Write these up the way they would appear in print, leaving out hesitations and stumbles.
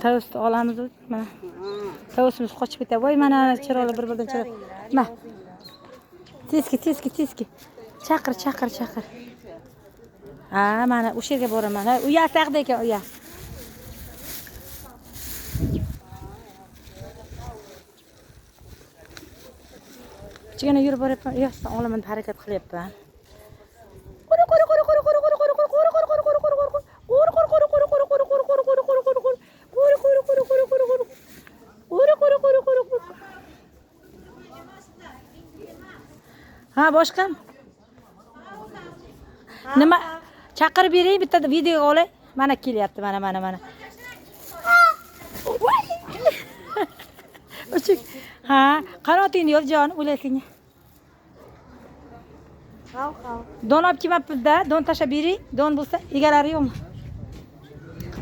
Tavus olamiz mana. Tavusimiz qochib ketadi. Voy mana chiroyli bir-birdan chiroyli. Ma. Tezki. Chaqir. Ha, mana o'sha yerga boraman. Ha, u yasaqda ekan, u ya. Chigana yurib boryapman. Yo'qsa olaman harakat qilyapman. Ha, boshqa? Nima? Chaqirib bering, bitta video olay. Mana kelyapti, mana. O'chik. Ha, qanotingni yo'l jon, o'laysingmi? Qav. Don olib kelmabmiz-da, don tashab bering. Don bo'lsa, egalari yo'qmi?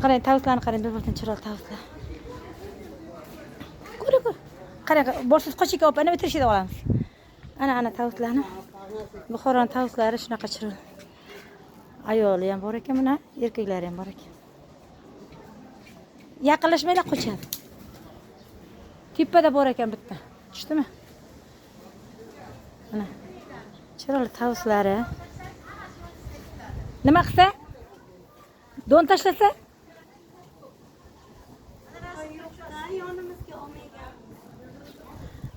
Qarang, tavuslarni qarang, bir-biridan chiroyli tavuslar. Ko'ring. Qarang, boshsiz qochika olib, ana bitirishida olamiz. Ana tavuslarni. Buxoroning tavuslari shunaqa chiroyli. Ayoli ham bor ekan, mana erkaklari ham bor ekan. Yaqinlashmanglar, qochadi. Tepada bor ekan bitta. Tushdimi? Mana. Chiroyli tavuslari. Nima qilsa? Don tashlasa?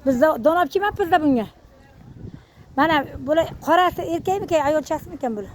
Biz don olib kelmabmiz-da bunga. Mana bular qorasi erkakmikan, ayolchasimikan bular?